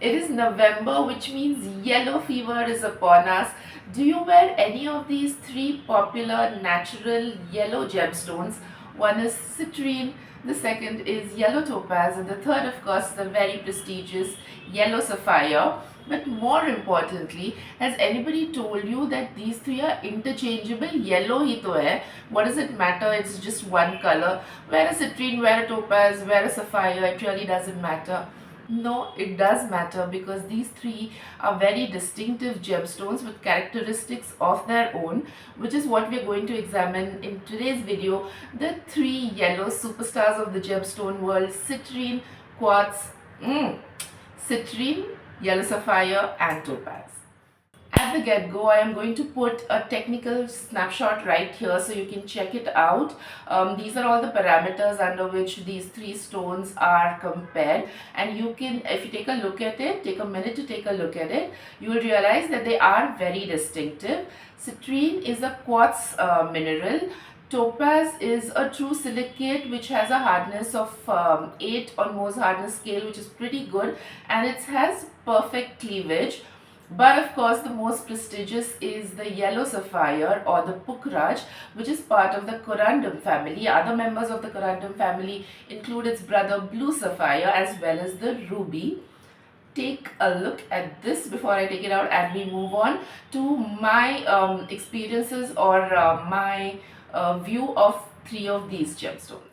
It is November, which means yellow fever is upon us. Do you wear any of these three popular natural yellow gemstones? One is citrine, the second is yellow topaz, and the third, of course, is the very prestigious yellow sapphire. But more importantly, has anybody told you that these three are interchangeable? Yellow hi to hai. What does it matter? It's just one color. Wear a citrine, wear a topaz, wear a sapphire. It really doesn't matter. No, it does matter because these three are very distinctive gemstones with characteristics of their own, which is what we are going to examine in today's video. The three yellow superstars of the gemstone world: citrine, quartz, citrine, yellow sapphire, and topaz. At the get-go, I am going to put a technical snapshot right here so you can check it out. These are all the parameters under which these three stones are compared, and you can, if you take a look at it, take a minute to take a look at it, you will realize that they are very distinctive. Citrine is a quartz mineral. Topaz is a true silicate which has a hardness of 8 on Mohs hardness scale, which is pretty good, and it has perfect cleavage. But of course, the most prestigious is the yellow sapphire or the Pukraj, which is part of the corundum family. Other members of the corundum family include its brother blue sapphire as well as the ruby. Take a look at this before I take it out and we move on to my experiences or my view of three of these gemstones.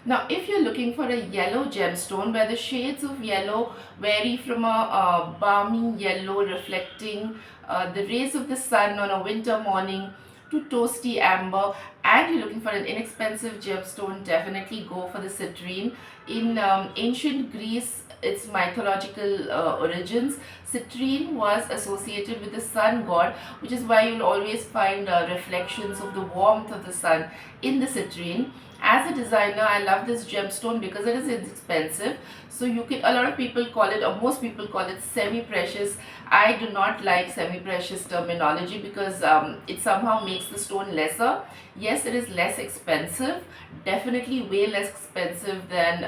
Now, if you're looking for a yellow gemstone where the shades of yellow vary from a balmy yellow reflecting the rays of the sun on a winter morning to toasty amber, and you're looking for an inexpensive gemstone, definitely go for the citrine. In ancient Greece, its mythological origins, citrine was associated with the sun god, which is why you'll always find reflections of the warmth of the sun in the citrine. As a designer, I love this gemstone because it is inexpensive. So you can, a lot of people call it, or most people call it semi-precious. I do not like semi-precious terminology because it somehow makes the stone lesser. Yes, it is less expensive, definitely way less expensive than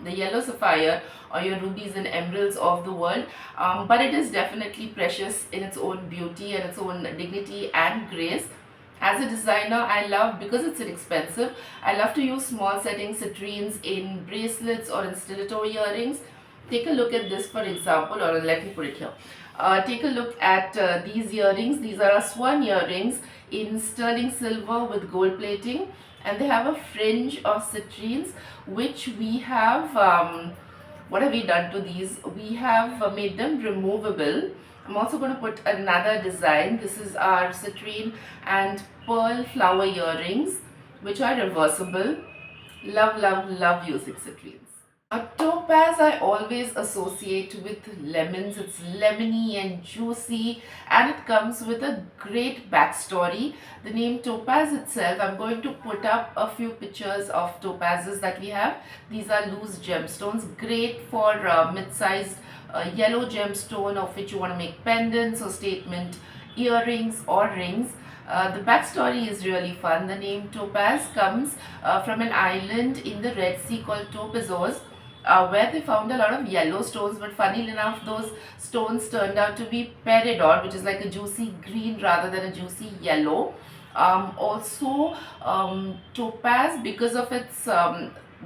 the yellow sapphire or your rubies and emeralds of the world, but it is definitely precious in its own beauty and its own dignity and grace. As a designer, I love, because it's inexpensive, I love to use small setting citrines in bracelets or in stiletto earrings. Take a look at this, for example, or let me put it here. Take a look at these earrings. These are swan earrings in sterling silver with gold plating, and they have a fringe of citrines, which we have, what have we done to these? We have made them removable. I'm also going to put another design. This is our citrine and pearl flower earrings, which are reversible. Love, love, love using citrines. A topaz I always associate with lemons. It's lemony and juicy, and it comes with a great backstory. The name topaz itself, I'm going to put up a few pictures of topazes that we have. These are loose gemstones, great for mid-sized yellow gemstone of which you want to make pendants or statement earrings or rings. The backstory is really fun. The name Topaz comes from an island in the Red Sea called Topazos, where they found a lot of yellow stones, but funny enough, those stones turned out to be peridot, which is like a juicy green rather than a juicy yellow. Also, topaz, because of its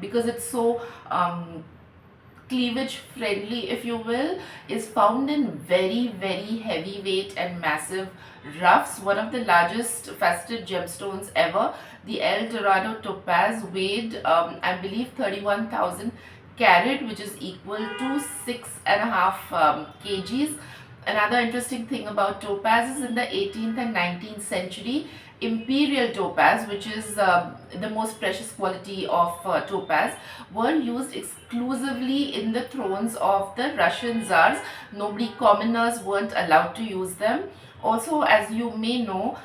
because it's so cleavage friendly, if you will, is found in very, very heavyweight and massive roughs. One of the largest faceted gemstones ever, the El Dorado topaz, weighed I believe 31,000 carat, which is equal to 6.5 kgs. Another interesting thing about topaz is in the 18th and 19th century, imperial topaz, which is the most precious quality of topaz, were used exclusively in the thrones of the Russian czars. Nobody, commoners, weren't allowed to use them. Also, as you may know,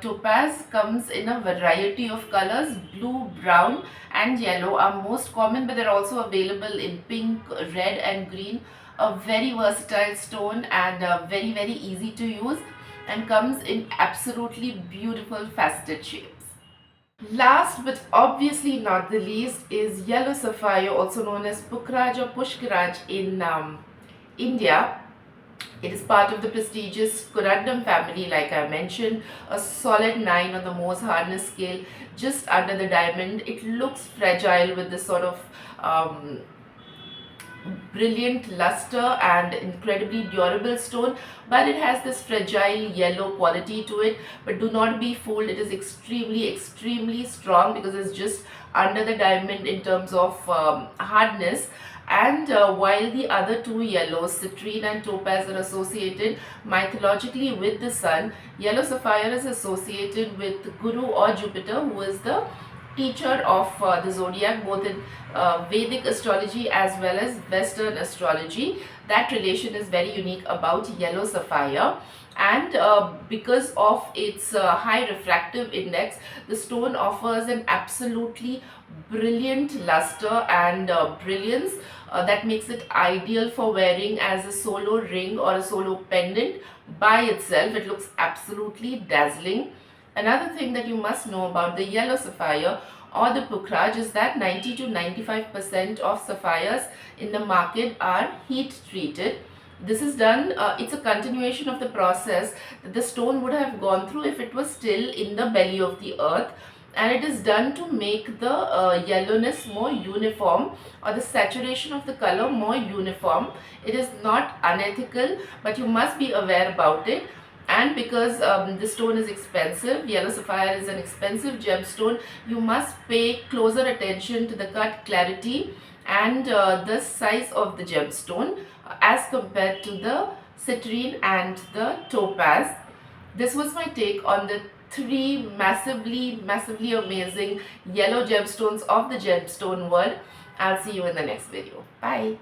topaz comes in a variety of colors. Blue, brown and yellow are most common, but they're also available in pink, red and green. A very versatile stone and very, very easy to use, and comes in absolutely beautiful faceted shapes. Last but obviously not the least is yellow sapphire, also known as Pukraj or Pushkaraj in India. It is part of the prestigious corundum family, like I mentioned, a solid 9 on the Mohs hardness scale, just under the diamond. It looks fragile with this sort of um, brilliant luster and incredibly durable stone, but it has this fragile yellow quality to it. But do not be fooled, it is extremely strong because it's just under the diamond in terms of hardness. And while the other two yellows, citrine and topaz, are associated mythologically with the sun, yellow sapphire is associated with Guru or Jupiter, who is the teacher of the zodiac, both in Vedic astrology as well as Western astrology. That relation is very unique about yellow sapphire. And because of its high refractive index, the stone offers an absolutely brilliant luster and brilliance that makes it ideal for wearing as a solo ring or a solo pendant by itself. It looks absolutely dazzling. Another thing that you must know about the yellow sapphire or the Pukhraj is that 90 to 95% of sapphires in the market are heat treated. This is done, it's a continuation of the process that the stone would have gone through if it was still in the belly of the earth, and it is done to make the yellowness more uniform, or the saturation of the color more uniform. It is not unethical, but you must be aware about it. And because the stone is expensive, yellow sapphire is an expensive gemstone, you must pay closer attention to the cut clarity and the size of the gemstone as compared to the citrine and the topaz. This was my take on the three massively amazing yellow gemstones of the gemstone world. I'll see you in the next video. Bye.